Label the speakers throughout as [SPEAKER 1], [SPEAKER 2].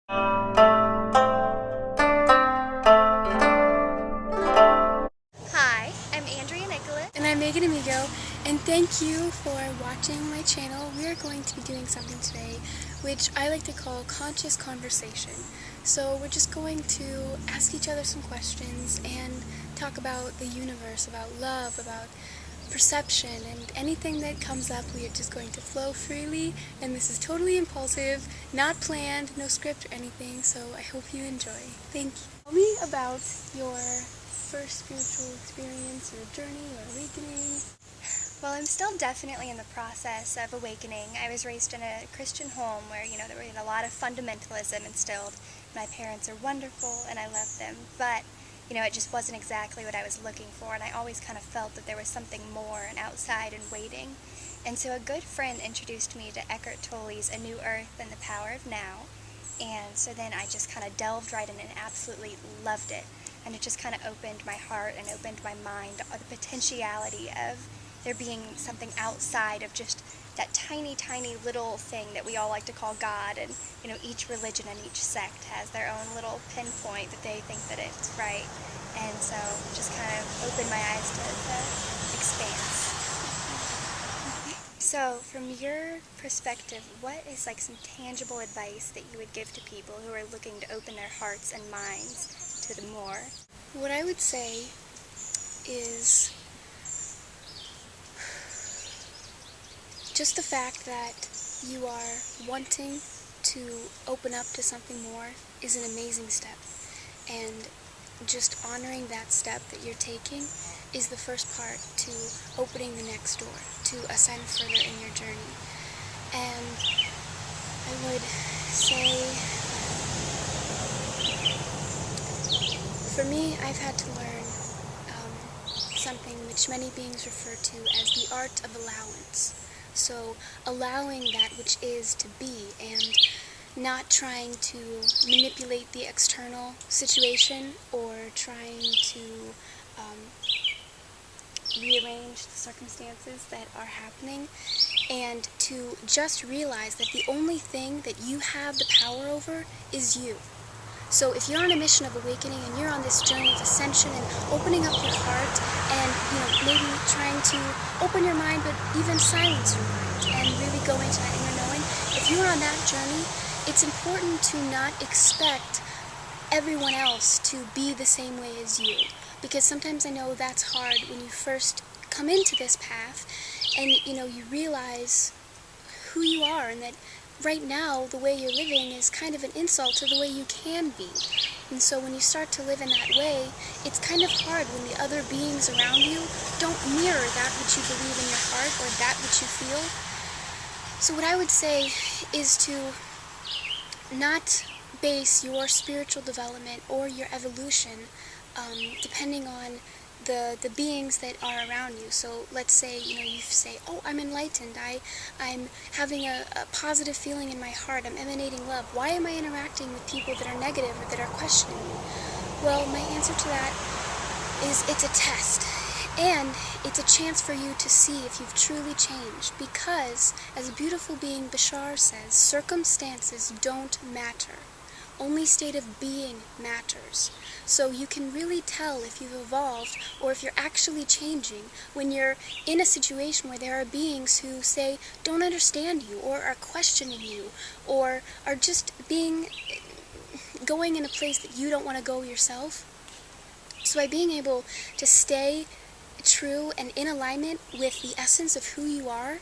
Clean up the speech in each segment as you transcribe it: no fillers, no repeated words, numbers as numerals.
[SPEAKER 1] Hi, I'm Andrea Nicholas.
[SPEAKER 2] And I'm Megan Amigo, and thank you for watching my channel. We are going to be doing something today which I like to call conscious conversation. So we're just going to ask each other some questions and talk about the universe, about love, about perception, and anything that comes up. We are just going to flow freely, and this is totally impulsive, not planned, no script or anything, so I hope you enjoy. Thank you. Tell me about your first spiritual experience or journey or awakening.
[SPEAKER 1] Well, I'm still definitely in the process of awakening. I was raised in a Christian home where, there was a lot of fundamentalism instilled. My parents are wonderful and I love them, but, it just wasn't exactly what I was looking for, and I always kind of felt that there was something more and outside and waiting. And so a good friend introduced me to Eckhart Tolle's A New Earth and the Power of Now. And so then I just kind of delved right in and absolutely loved it. And it just kind of opened my heart and opened my mind to the potentiality of there being something outside of just that tiny, tiny little thing that we all like to call God. And, each religion and each sect has their own little pinpoint that they think that it's right. And so just kind of opened my eyes to the expanse. So, from your perspective, what is some tangible advice that you would give to people who are looking to open their hearts and minds to the more?
[SPEAKER 2] What I would say is just the fact that you are wanting to open up to something more is an amazing step. And just honoring that step that you're taking is the first part to opening the next door, to ascend further in your journey. And I would say, for me, I've had to learn something which many beings refer to as the art of allowance. So allowing that which is to be, and not trying to manipulate the external situation or trying to rearrange the circumstances that are happening, and to just realize that the only thing that you have the power over is you. So if you're on a mission of awakening and you're on this journey of ascension and opening up your heart and, maybe trying to open your mind but even silence your mind and really go into that inner knowing, if you're on that journey, it's important to not expect everyone else to be the same way as you. Because sometimes I know that's hard when you first come into this path and, you realize who you are, and that right now the way you're living is kind of an insult to the way you can be. And so when you start to live in that way, it's kind of hard when the other beings around you don't mirror that which you believe in your heart or that which you feel. So what I would say is to not base your spiritual development or your evolution depending on the beings that are around you. So let's say, you say, oh, I'm enlightened, I'm having a positive feeling in my heart, I'm emanating love. Why am I interacting with people that are negative or that are questioning me? Well, my answer to that is it's a test. And it's a chance for you to see if you've truly changed, because, as a beautiful being Bashar says, circumstances don't matter. Only state of being matters. So you can really tell if you've evolved or if you're actually changing when you're in a situation where there are beings who, say, don't understand you or are questioning you or are just going in a place that you don't want to go yourself. So by being able to stay true and in alignment with the essence of who you are,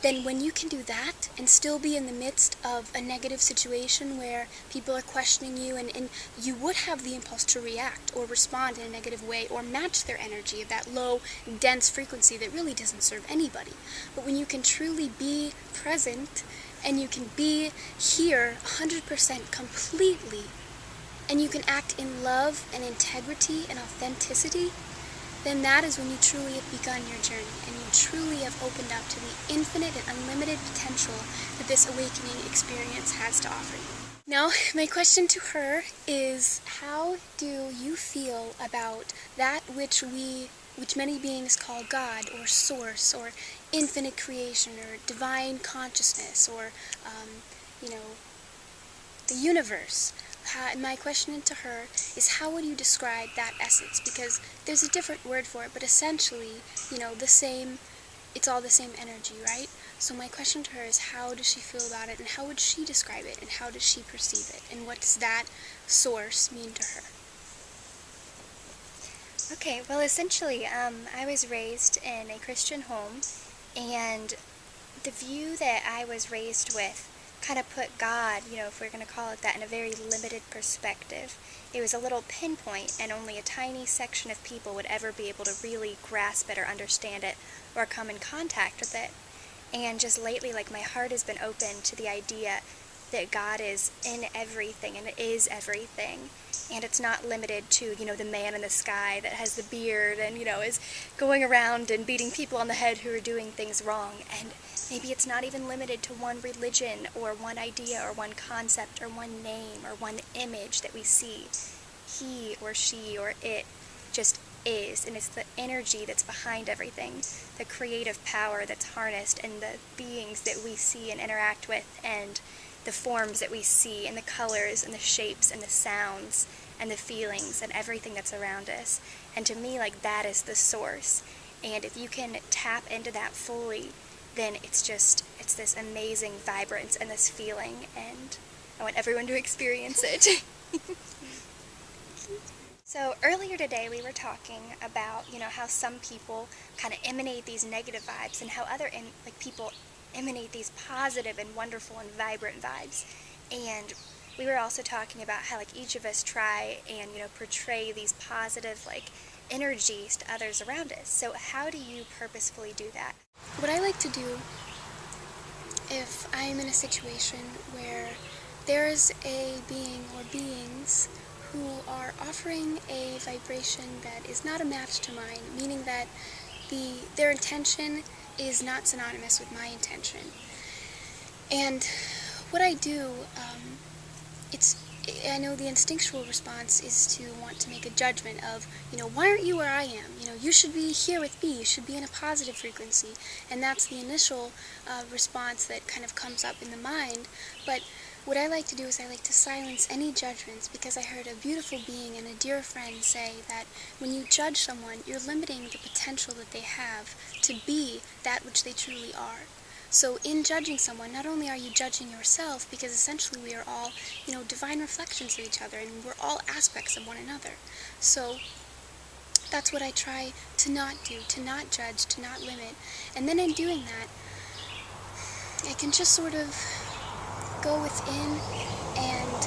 [SPEAKER 2] then when you can do that and still be in the midst of a negative situation where people are questioning you, and you would have the impulse to react or respond in a negative way or match their energy of that low, dense frequency that really doesn't serve anybody. But when you can truly be present and you can be here 100% completely, and you can act in love and integrity and authenticity, then that is when you truly have begun your journey, and you truly have opened up to the infinite and unlimited potential that this awakening experience has to offer you. Now, my question to her is, how do you feel about that which many beings call God or Source or infinite creation or divine consciousness or, the universe. My question to her is, how would you describe that essence? Because there's a different word for it, but essentially, the same, it's all the same energy, right? So my question to her is, how does she feel about it, and how would she describe it, and how does she perceive it, and what does that source mean to her?
[SPEAKER 1] Okay, well, essentially, I was raised in a Christian home, and the view that I was raised with kind of put God, if we're going to call it that, in a very limited perspective. It was a little pinpoint, and only a tiny section of people would ever be able to really grasp it or understand it or come in contact with it. And just lately, my heart has been open to the idea that God is in everything and is everything. And it's not limited to, the man in the sky that has the beard and, is going around and beating people on the head who are doing things wrong. And maybe it's not even limited to one religion or one idea or one concept or one name or one image that we see. He or she or it just is, and it's the energy that's behind everything, the creative power that's harnessed in the beings that we see and interact with, and the forms that we see, and the colors, and the shapes, and the sounds, and the feelings, and everything that's around us. And to me, that is the source. And if you can tap into that fully, then it's this amazing vibrance and this feeling, and I want everyone to experience it. So earlier today we were talking about, how some people kind of emanate these negative vibes, and how other people emanate these positive and wonderful and vibrant vibes. And we were also talking about how each of us try and portray these positive energies to others around us. So how do you purposefully do that?
[SPEAKER 2] What I like to do, if I'm in a situation where there is a being or beings who are offering a vibration that is not a match to mine, meaning that their intention is not synonymous with my intention. And what I do, I know the instinctual response is to want to make a judgment of, why aren't you where I am? You should be here with me. You should be in a positive frequency. And that's the initial response that kind of comes up in the mind. But what I like to do is I like to silence any judgments, because I heard a beautiful being and a dear friend say that when you judge someone, you're limiting the potential that they have to be that which they truly are. So in judging someone, not only are you judging yourself, because essentially we are all, divine reflections of each other, and we're all aspects of one another. So that's what I try to not do, to not judge, to not limit. And then in doing that, I can just sort of go within and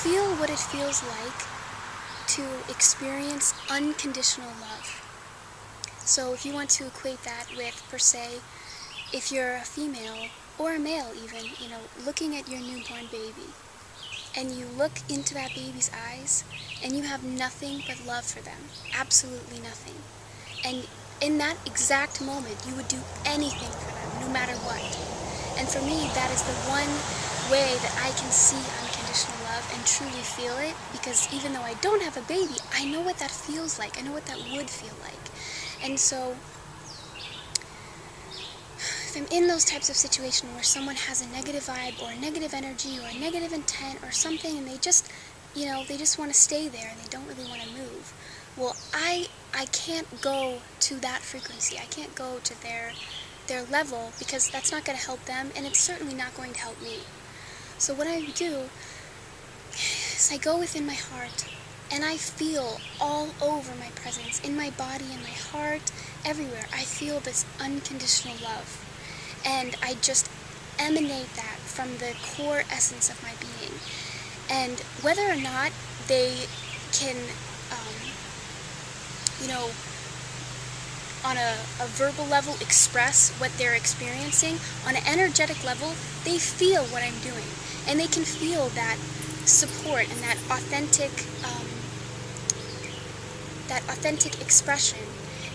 [SPEAKER 2] feel what it feels like to experience unconditional love. So if you want to equate that with, per se, if you're a female or a male even, looking at your newborn baby, and you look into that baby's eyes and you have nothing but love for them, absolutely nothing. And in that exact moment, you would do anything for them, no matter what. And for me, that is the one way that I can see unconditional love and truly feel it, because even though I don't have a baby, I know what that feels like. I know what that would feel like. And so, if I'm in those types of situations where someone has a negative vibe or a negative energy or a negative intent or something, and they just, they just want to stay there and they don't really want to move, well, I can't go to that frequency. I can't go to their level, because that's not going to help them, and it's certainly not going to help me. So what I do is I go within my heart, and I feel all over my presence, in my body, in my heart, everywhere. I feel this unconditional love, and I just emanate that from the core essence of my being. And whether or not they can, on a verbal level express what they're experiencing, on an energetic level, they feel what I'm doing. And they can feel that support and that authentic expression.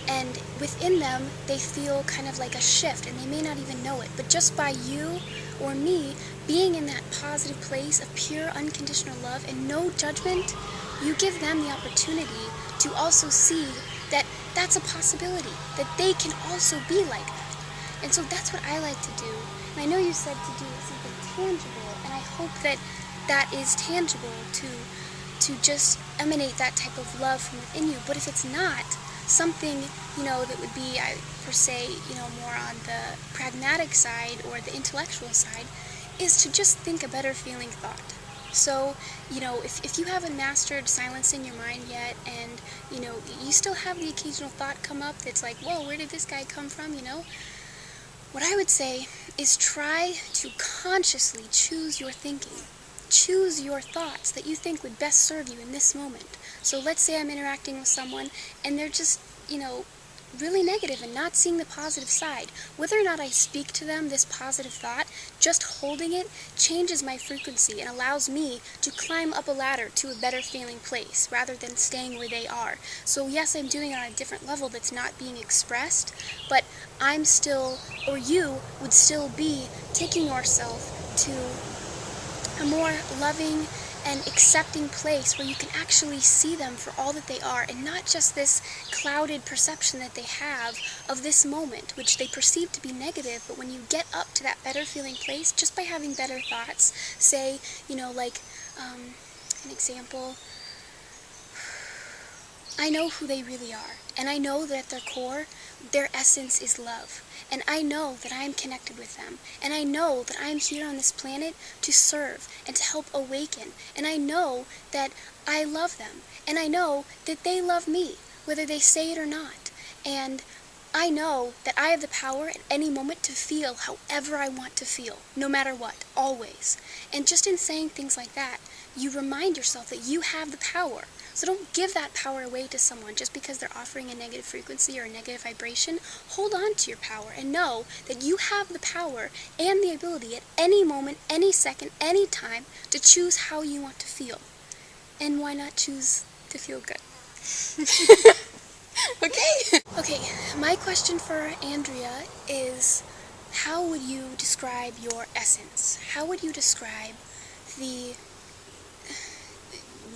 [SPEAKER 2] And within them, they feel kind of like a shift, and they may not even know it. But just by you or me being in that positive place of pure unconditional love and no judgment, you give them the opportunity to also see that that's a possibility, that they can also be like that. And so that's what I like to do. And I know you said to do something tangible, and I hope that that is tangible to just emanate that type of love from within you. But if it's not, something, that would be, per se, more on the pragmatic side or the intellectual side, is to just think a better feeling thought. So, if you haven't mastered silence in your mind yet, and, you still have the occasional thought come up that's like, whoa, where did this guy come from, what I would say is try to consciously choose your thinking. Choose your thoughts that you think would best serve you in this moment. So let's say I'm interacting with someone and they're just, really negative and not seeing the positive side. Whether or not I speak to them this positive thought, just holding it changes my frequency and allows me to climb up a ladder to a better feeling place rather than staying where they are. So yes, I'm doing it on a different level that's not being expressed, but I'm still, or you would still be taking yourself to a more loving and accepting place where you can actually see them for all that they are, and not just this clouded perception that they have of this moment, which they perceive to be negative. But when you get up to that better feeling place, just by having better thoughts, say, an example, I know who they really are, and I know that at their core, their essence is love. And I know that I am connected with them. And I know that I am here on this planet to serve and to help awaken. And I know that I love them. And I know that they love me, whether they say it or not. And I know that I have the power at any moment to feel however I want to feel, no matter what, always. And just in saying things like that, you remind yourself that you have the power. So don't give that power away to someone just because they're offering a negative frequency or a negative vibration. Hold on to your power and know that you have the power and the ability at any moment, any second, any time to choose how you want to feel. And why not choose to feel good? Okay, my question for Andrea is, how would you describe your essence? How would you describe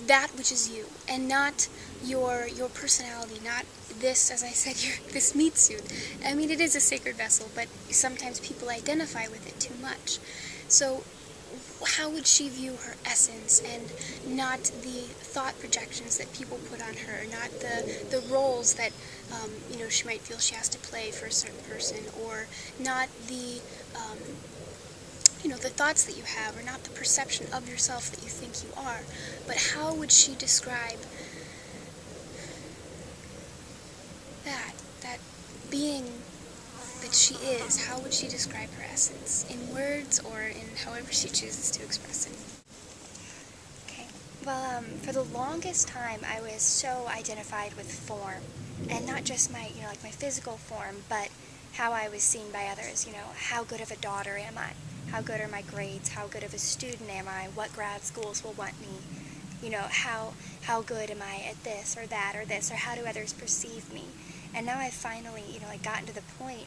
[SPEAKER 2] that which is you, and not your personality, not this, as I said, this meat suit. I mean, it is a sacred vessel, but sometimes people identify with it too much. So how would she view her essence, and not the thought projections that people put on her, not the roles that she might feel she has to play for a certain person, or not the the thoughts that you have, or not the perception of yourself that you think you are, but how would she describe that being that she is? How would she describe her essence, in words or in however she chooses to express it?
[SPEAKER 1] Okay. Well, for the longest time, I was so identified with form, and not just my, my physical form, but how I was seen by others. How good of a daughter am I? How good are my grades? How good of a student am I? What grad schools will want me? How good am I at this or that or this, or how do others perceive me? And now I've finally, gotten to the point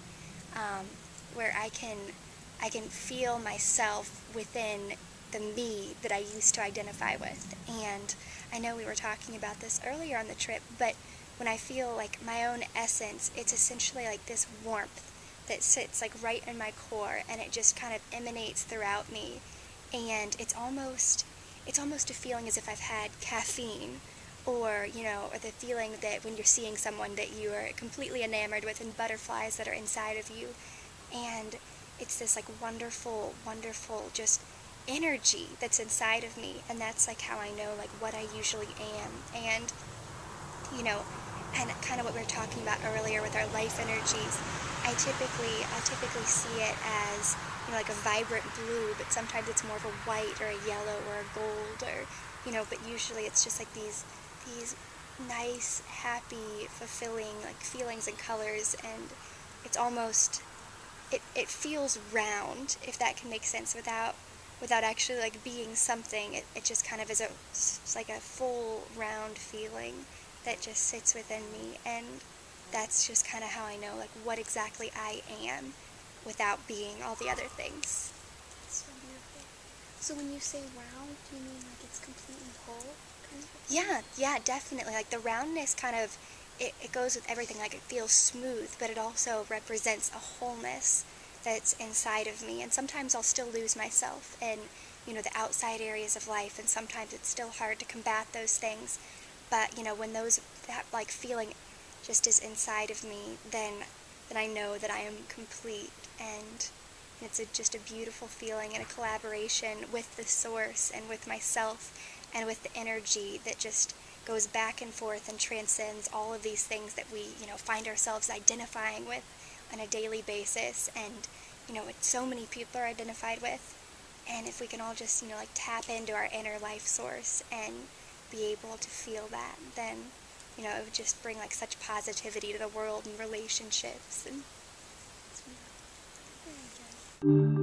[SPEAKER 1] where I can feel myself within the me that I used to identify with. And I know we were talking about this earlier on the trip, but when I feel like my own essence, it's essentially like this warmth that sits like right in my core, and it just kind of emanates throughout me. And it's almost a feeling as if I've had caffeine, or or the feeling that when you're seeing someone that you are completely enamored with, and butterflies that are inside of you. And it's this like wonderful just energy that's inside of me, and that's like how I know like what I usually am. And and kind of what we were talking about earlier with our life energies, I typically see it as like a vibrant blue, but sometimes it's more of a white or a yellow or a gold, or but usually it's just like these nice, happy, fulfilling like feelings and colors. And it's almost it feels round, if that can make sense, without actually like being something. It just kind of is it's like a full round feeling that just sits within me, and that's just kind of how I know like what exactly I am without being all the other things.
[SPEAKER 2] That's so beautiful. So when you say round, do you mean like it's completely whole? Kind of?
[SPEAKER 1] Yeah, definitely. Like the roundness kind of it goes with everything. Like, it feels smooth, but it also represents a wholeness that's inside of me. And sometimes I'll still lose myself in, the outside areas of life, and sometimes it's still hard to combat those things. But, when that like feeling just is inside of me, then I know that I am complete, and it's just a beautiful feeling and a collaboration with the source and with myself and with the energy that just goes back and forth and transcends all of these things that we, find ourselves identifying with on a daily basis, and, so many people are identified with. And if we can all just, like tap into our inner life source and be able to feel that, then, it would just bring like such positivity to the world and relationships. And it's very good.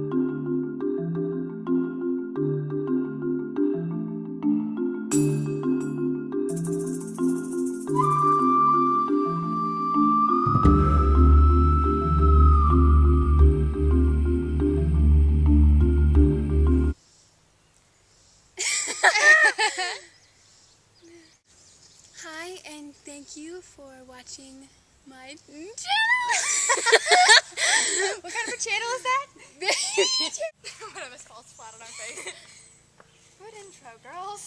[SPEAKER 2] Hi, and thank you for watching my channel.
[SPEAKER 1] What kind of a channel is that?
[SPEAKER 3] One of us falls flat on our face.
[SPEAKER 1] Good intro, girls.